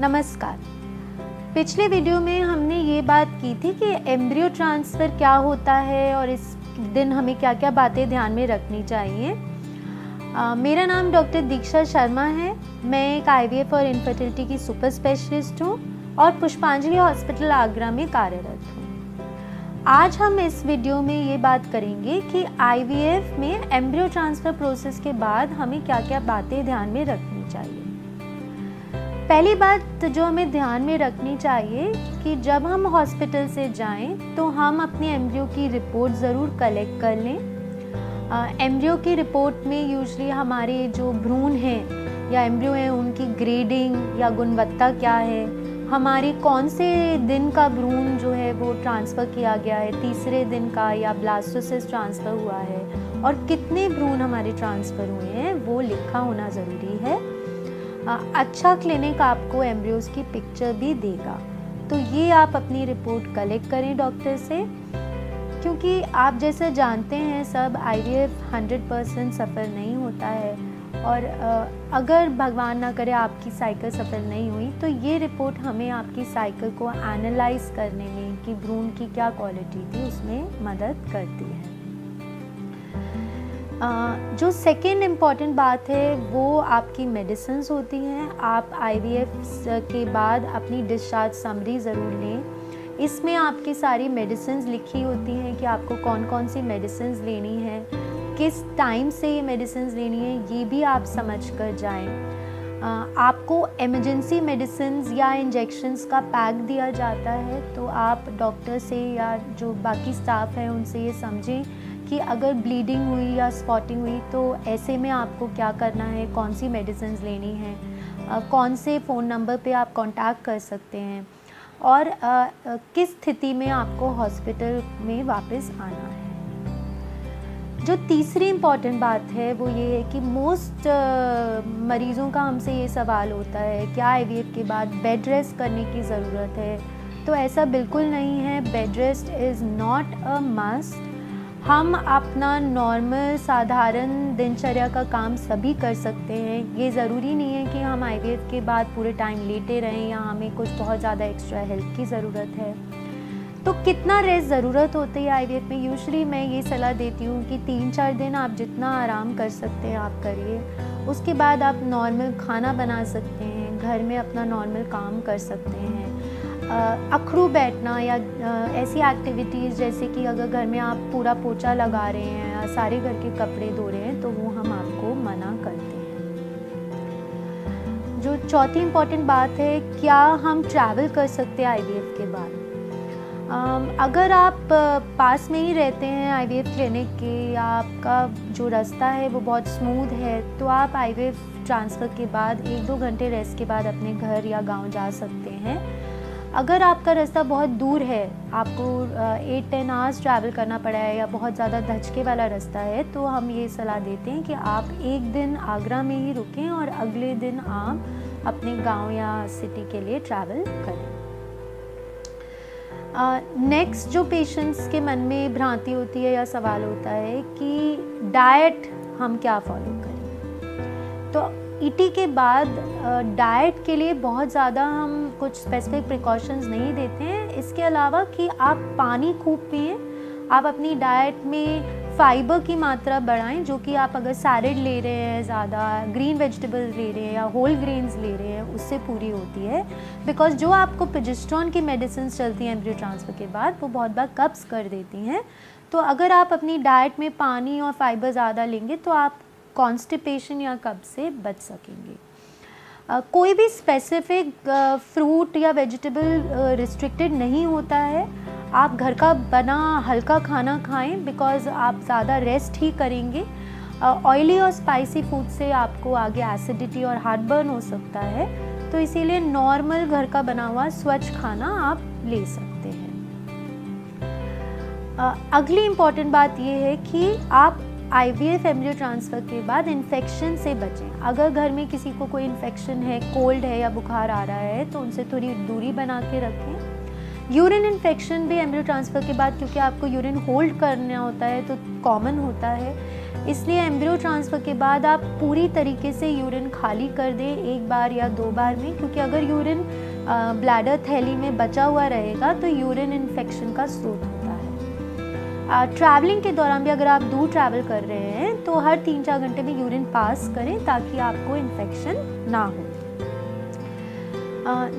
नमस्कार। पिछले वीडियो में हमने ये बात की थी कि एम्ब्रियो ट्रांसफ़र क्या होता है और इस दिन हमें क्या क्या बातें ध्यान में रखनी चाहिए। मेरा नाम डॉक्टर दीक्षा शर्मा है। मैं एक IVF और इनफर्टिलिटी की सुपर स्पेशलिस्ट हूँ और पुष्पांजलि हॉस्पिटल आगरा में कार्यरत हूँ। आज हम इस वीडियो में ये बात करेंगे कि IVF में एम्ब्रियो ट्रांसफ़र प्रोसेस के बाद हमें क्या क्या बातें ध्यान में रखनी चाहिए। पहली बात जो हमें ध्यान में रखनी चाहिए कि जब हम हॉस्पिटल से जाएं तो हम अपने एम्ब्रियो की रिपोर्ट ज़रूर कलेक्ट कर लें। एम्ब्रियो की रिपोर्ट में यूजुअली हमारे जो भ्रूण हैं या एम्ब्रियो हैं उनकी ग्रेडिंग या गुणवत्ता क्या है, हमारे कौन से दिन का भ्रूण जो है वो ट्रांसफ़र किया गया है, तीसरे दिन का या ब्लास्टोसिस्ट ट्रांसफ़र हुआ है और कितने भ्रूण हमारे ट्रांसफ़र हुए हैं वो लिखा होना ज़रूरी है। अच्छा क्लिनिक आपको एम्ब्रियोज़ की पिक्चर भी देगा, तो ये आप अपनी रिपोर्ट कलेक्ट करें डॉक्टर से, क्योंकि आप जैसे जानते हैं सब IVF 100% सफल नहीं होता है और अगर भगवान ना करे आपकी साइकिल सफल नहीं हुई तो ये रिपोर्ट हमें आपकी साइकिल को एनालाइज करने में कि भ्रूण की क्या क्वालिटी थी उसमें मदद करती है। जो सेकेंड इम्पॉर्टेंट बात है वो आपकी मेडिसिन्स होती हैं। आप IVF के बाद अपनी डिस्चार्ज समरी ज़रूर लें। इसमें आपकी सारी मेडिसिन्स लिखी होती हैं कि आपको कौन कौन सी मेडिसिन्स लेनी है, किस टाइम से ये मेडिसिन्स लेनी है, ये भी आप समझ कर जाएँ। आपको इमरजेंसी मेडिसिन्स या इंजेक्शंस का पैक दिया जाता है, तो आप डॉक्टर से या जो बाकी स्टाफ है उनसे ये समझें कि अगर ब्लीडिंग हुई या स्पॉटिंग हुई तो ऐसे में आपको क्या करना है, कौन सी मेडिसिन्स लेनी है, कौन से फ़ोन नंबर पे आप कांटेक्ट कर सकते हैं और किस स्थिति में आपको हॉस्पिटल में वापस आना है। जो तीसरी इम्पॉर्टेंट बात है वो ये है कि मोस्ट मरीज़ों का हमसे ये सवाल होता है क्या IVF के बाद बेड रेस्ट करने की ज़रूरत है। तो ऐसा बिल्कुल नहीं है। Bed rest is not a must. हम अपना नॉर्मल साधारण दिनचर्या का काम सभी कर सकते हैं। ये ज़रूरी नहीं है कि हम IVF के बाद पूरे टाइम लेटे रहें या हमें कुछ बहुत ज़्यादा एक्स्ट्रा हेल्प की ज़रूरत है। तो कितना रेस्ट ज़रूरत होती है IVF में? यूजुअली मैं ये सलाह देती हूँ कि 3-4 दिन आप जितना आराम कर सकते हैं आप करिए। उसके बाद आप नॉर्मल खाना बना सकते हैं, घर में अपना नॉर्मल काम कर सकते हैं। अखड़ू बैठना या ऐसी एक्टिविटीज़ जैसे कि अगर घर में आप पूरा पोछा लगा रहे हैं या सारे घर के कपड़े धो रहे हैं तो वो हम आपको मना करते हैं। जो चौथी इम्पॉर्टेंट बात है, क्या हम ट्रैवल कर सकते हैं IVF के बाद? अगर आप पास में ही रहते हैं IVF क्लिनिक के या आपका जो रास्ता है वो बहुत स्मूथ है तो आप IVF ट्रांसफ़र के बाद 1-2 घंटे रेस्ट के बाद अपने घर या गांव जा सकते हैं। अगर आपका रास्ता बहुत दूर है, आपको 8-10 आवर्स ट्रैवल करना पड़ा है या बहुत ज़्यादा धचके वाला रास्ता है तो हम ये सलाह देते हैं कि आप एक दिन आगरा में ही रुकें और अगले दिन आप अपने गांव या सिटी के लिए ट्रैवल करें। नेक्स्ट जो पेशेंट्स के मन में भ्रांति होती है या सवाल होता है कि डाइट हम क्या फॉलो करें। तो ET के बाद डाइट के लिए बहुत ज़्यादा हम कुछ स्पेसिफिक प्रिकॉशंस नहीं देते हैं। इसके अलावा कि आप पानी खूब पिएं, आप अपनी डाइट में फाइबर की मात्रा बढ़ाएं, जो कि आप अगर सैलेड ले रहे हैं, ज़्यादा ग्रीन वेजिटेबल्स ले रहे हैं या होल ग्रेन्स ले रहे हैं उससे पूरी होती है। बिकॉज जो आपको प्रोजेस्टेरोन की मेडिसिन चलती हैं एम्ब्रियो ट्रांसफ़र के बाद वो बहुत बार कब्ज़ कर देती हैं। तो अगर आप अपनी डाइट में पानी और फाइबर ज़्यादा लेंगे तो आप कॉन्स्टिपेशन या कब्ज़ से बच सकेंगे। कोई भी स्पेसिफिक फ्रूट या वेजिटेबल रिस्ट्रिक्टेड नहीं होता है। आप घर का बना हल्का खाना खाएं बिकॉज़ आप ज़्यादा रेस्ट ही करेंगे। ऑयली और स्पाइसी फूड से आपको आगे एसिडिटी और हार्ट बर्न हो सकता है, तो इसीलिए नॉर्मल घर का बना हुआ स्वच्छ खाना आप ले सकते हैं। अगली इम्पॉर्टेंट बात यह है कि आप IVF एम्ब्रियो ट्रांसफ़र के बाद इन्फेक्शन से बचें। अगर घर में किसी को कोई इन्फेक्शन है, कोल्ड है या बुखार आ रहा है तो उनसे थोड़ी दूरी बना के रखें। यूरिन इन्फेक्शन भी एम्ब्रियो ट्रांसफ़र के बाद, क्योंकि आपको यूरिन होल्ड करना होता है तो कॉमन होता है, इसलिए एम्ब्रियो ट्रांसफ़र के बाद आप पूरी तरीके से यूरिन खाली कर दें 1 बार या 2 बार में, क्योंकि अगर यूरिन ब्लैडर थैली में बचा हुआ रहेगा तो यूरिन इन्फेक्शन का स्रोत होता है। ट्रैवलिंग के दौरान भी अगर आप दूर ट्रैवल कर रहे हैं तो हर 3-4 घंटे में यूरिन पास करें ताकि आपको इन्फेक्शन ना हो।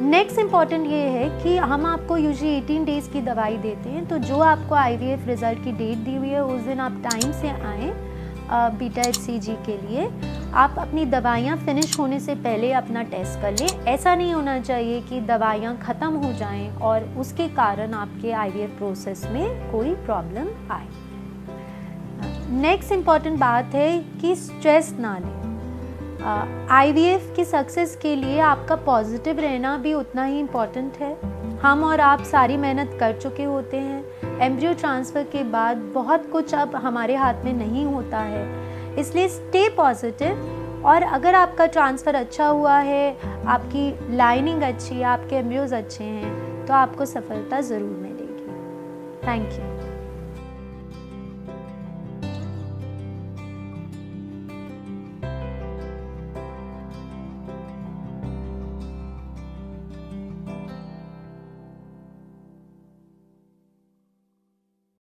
नेक्स्ट इम्पॉर्टेंट ये है कि हम आपको यूजुअली 18 डेज़ की दवाई देते हैं, तो जो आपको IVF रिज़ल्ट की डेट दी हुई है उस दिन आप टाइम से आएँ बीटा HCG के लिए। आप अपनी दवाइयाँ फिनिश होने से पहले अपना टेस्ट कर लें। ऐसा नहीं होना चाहिए कि दवाइयाँ ख़त्म हो जाएं और उसके कारण आपके IVF प्रोसेस में कोई प्रॉब्लम आए। नेक्स्ट इम्पॉर्टेंट बात है कि स्ट्रेस ना लें। IVF की सक्सेस के लिए आपका पॉजिटिव रहना भी उतना ही इम्पॉर्टेंट है। हम और आप सारी मेहनत कर चुके होते हैं। एम्ब्रियो ट्रांसफ़र के बाद बहुत कुछ अब हमारे हाथ में नहीं होता है, इसलिए स्टे पॉजिटिव। और अगर आपका ट्रांसफ़र अच्छा हुआ है, आपकी लाइनिंग अच्छी है, आपके एम्ब्रियोज़ अच्छे हैं, तो आपको सफलता ज़रूर मिलेगी। Thank you.